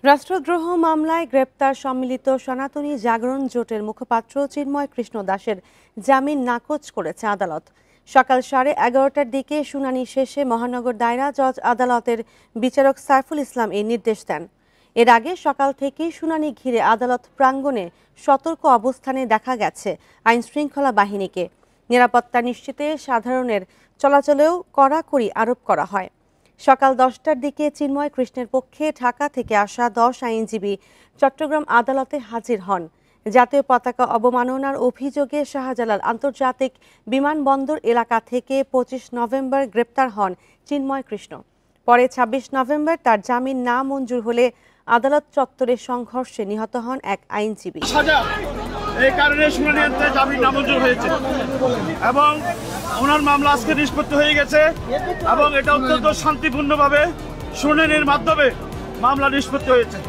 রাষ্ট্রদ্রোহ মামলায় গ্রেপ্তার সম্মিলিত সনাতনী জাগরণ জোটের মুখপাত্র চিন্ময় কৃষ্ণ দাসের জামিন নাকচ করেছে আদালত। সকাল 11:30টার দিকে শুনানি শেষে মহানগর দায়রা জজ আদালতের বিচারক সাইফুল ইসলাম এই নির্দেশ দেন। এর আগে সকাল থেকেই শুনানি ঘিরে আদালত প্রাঙ্গণে সতর্ক অবস্থানে দেখা গেছে আইন শৃঙ্খলা বাহিনীকে। নিরাপত্তা নিশ্চিতে সাধারণের চলাচলেও কড়াকড়ি আরোপ করা হয়। সকাল 10টার দিকে চিন্ময় কৃষ্ণের পক্ষে ঢাকা থেকে আসা 10 আইনজীবী চট্টগ্রাম আদালতে হাজির হন। জাতীয় পতাকা অবমাননার অভিযোগে শাহজালাল আন্তর্জাতিক বিমানবন্দর এলাকা থেকে 25 নভেম্বর গ্রেপ্তার হন চিন্ময় কৃষ্ণ। পরে 26 নভেম্বর তার জামিন না মঞ্জুর হলে আদালত চত্বরে সংঘর্ষে নিহত হন এক আইনজীবী। এই কারণে শুনানিতে জামিন নামঞ্জুর হয়েছে এবং ওনার মামলা আজকে নিষ্পত্তি হয়ে গেছে এবং এটা অত্যন্ত শান্তিপূর্ণভাবে শুনানির মাধ্যমে মামলা নিষ্পত্তি হয়েছে।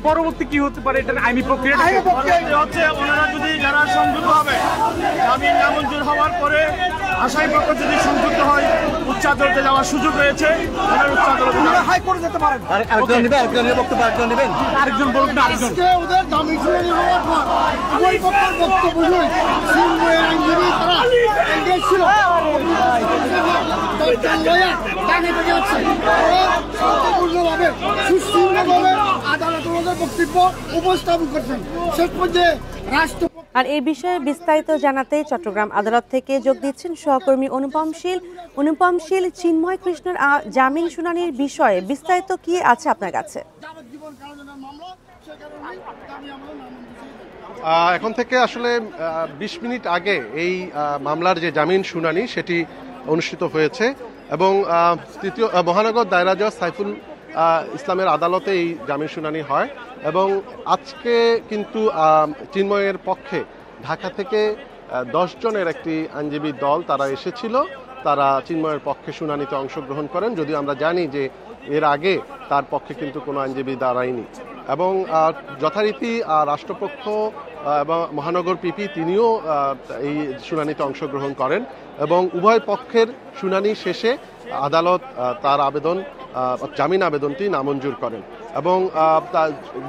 পরবর্তী কি হতে পারে এটা আইনি প্রক্রিয়া হচ্ছে ওনারা যদি যারা সংযুক্ত হবে জামিন নামঞ্জুর হওয়ার পরে আসামি পক্ষ যদি সংযুক্ত হয় উচ্চ আদালতে যাওয়ার সুযোগ রয়েছে। উচ্চ আদালতে হাইকোর্টে যেতে পারেন। আরেকজন বলুন না, আরেকজন ওদের জামিন শুনানি হওয়ার পর ওই পক্ষের বক্তব্য শুনে চিন্ময় আইনজীবী তারা এনগেজ ছিল শান্তিপূর্ণভাবে সুশৃঙ্খলভাবে আদালত ওদের বক্তব্য উপস্থাপন করছেন। শেষ পর্যায়ে রাষ্ট্র আর এই বিষয়ে বিস্তারিত জানাতে চট্টগ্রাম আদালত থেকে যোগ দিচ্ছেন সহকর্মী অনুপম শীল। চিন্ময় কৃষ্ণের জামিন শুনানির বিষয়ে বিস্তারিত কি আছে আপনার কাছে? এখন থেকে আসলে 20 মিনিট আগে এই মামলার যে জামিন শুনানি সেটি অনুষ্ঠিত হয়েছে এবং তৃতীয় মহানগর দায়রা জজ সাইফুল ইসলামের আদালতে এই জামিন শুনানি হয় এবং আজকে কিন্তু চিন্ময়ের পক্ষে ঢাকা থেকে 10 জনের একটি আইনজীবী দল তারা এসেছিল। তারা চিন্ময়ের পক্ষে শুনানিতে অংশগ্রহণ করেন, যদিও আমরা জানি যে এর আগে তার পক্ষে কিন্তু কোনো আইনজীবী দাঁড়ায়নি এবং যথারীতি রাষ্ট্রপক্ষ এবং মহানগর পিপি তিনিও এই শুনানিতে অংশগ্রহণ করেন এবং উভয় পক্ষের শুনানি শেষে আদালত তার জামিন আবেদনটি নামঞ্জুর করেন এবং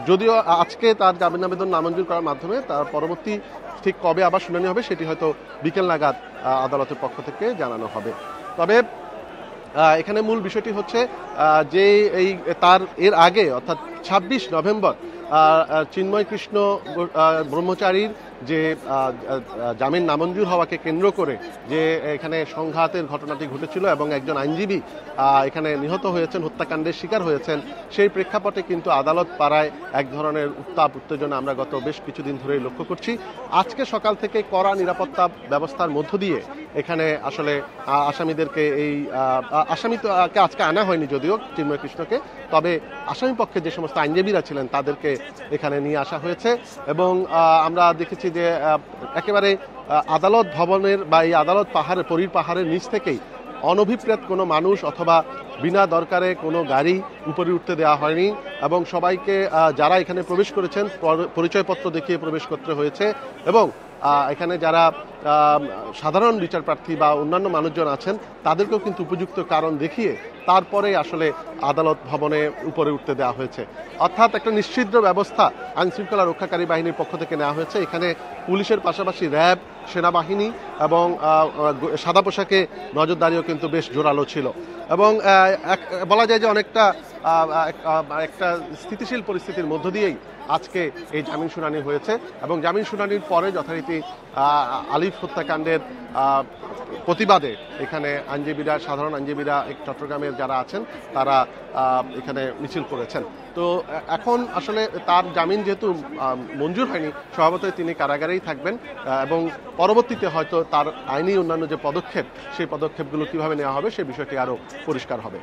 যদিও আজকে তার জামিন আবেদন নামঞ্জুর করার মাধ্যমে তার পরবর্তী ঠিক কবে আবার শুনানি হবে সেটি হয়তো বিকেল নাগাদ আদালতের পক্ষ থেকে জানানো হবে। তবে এখানে মূল বিষয়টি হচ্ছে যে তার এর আগে অর্থাৎ 26 নভেম্বর চিন্ময় কৃষ্ণ ব্রহ্মচারীর যে জামিন নামঞ্জুর হওয়াকে কেন্দ্র করে যে এখানে সংঘাতের ঘটনাটি ঘটেছিল এবং একজন আইনজীবী এখানে নিহত হয়েছেন, হত্যাকাণ্ডের শিকার হয়েছেন, সেই প্রেক্ষাপটে কিন্তু আদালত পাড়ায় এক ধরনের উত্তাপ উত্তেজনা আমরা গত বেশ কিছুদিন ধরেই লক্ষ্য করছি। আজকে সকাল থেকে কড়া নিরাপত্তা ব্যবস্থার মধ্য দিয়ে এখানে আসলে আসামিদেরকে আসামিকে আজকে আনা হয়নি যদিও চিন্ময় কৃষ্ণকে, তবে আসামি পক্ষে যে সমস্ত আইনজীবীরা ছিলেন তাদেরকে এখানে নিয়ে আসা হয়েছে এবং আমরা দেখেছি যে একেবারে আদালত ভবনের বা এই আদালত পাহাড়ের নিচ থেকেই অনভিপ্রেত কোনো মানুষ অথবা বিনা দরকারে কোনো গাড়ি উপরে উঠতে দেওয়া হয়নি এবং সবাইকে যারা এখানে প্রবেশ করেছেন পরিচয়পত্র দেখিয়ে প্রবেশ করতে হয়েছে এবং এখানে যারা সাধারণ বিচারপ্রার্থী বা অন্যান্য মানুষজন আছেন তাদেরকেও কিন্তু উপযুক্ত কারণ দেখিয়ে তারপরে আসলে আদালত ভবনে উপরে উঠতে দেওয়া হয়েছে। অর্থাৎ একটা নিশ্চিদ্র ব্যবস্থা আইনশৃঙ্খলা রক্ষাকারী বাহিনীর পক্ষ থেকে নেওয়া হয়েছে। এখানে পুলিশের পাশাপাশি র্যাব, সেনাবাহিনী এবং সাদা পোশাকে নজরদারিও কিন্তু বেশ জোরালো ছিল এবং বলা যায় যে অনেকটা একটা স্থিতিশীল পরিস্থিতির মধ্য দিয়েই আজকে এই জামিন শুনানি হয়েছে এবং জামিন শুনানির পরে যথারীতি আলিফ হত্যাকাণ্ডের প্রতিবাদে এখানে সাধারণ আইনজীবীরা চট্টগ্রামের যারা আছেন তারা এখানে মিছিল করেছেন। তো এখন আসলে তার জামিন যেহেতু মঞ্জুর হয়নি, স্বভাবতই তিনি কারাগারেই থাকবেন এবং পরবর্তীতে হয়তো তার আইনি অন্যান্য যে পদক্ষেপ সেই পদক্ষেপগুলো কিভাবে নেওয়া হবে সে বিষয়টি আরও পরিষ্কার হবে।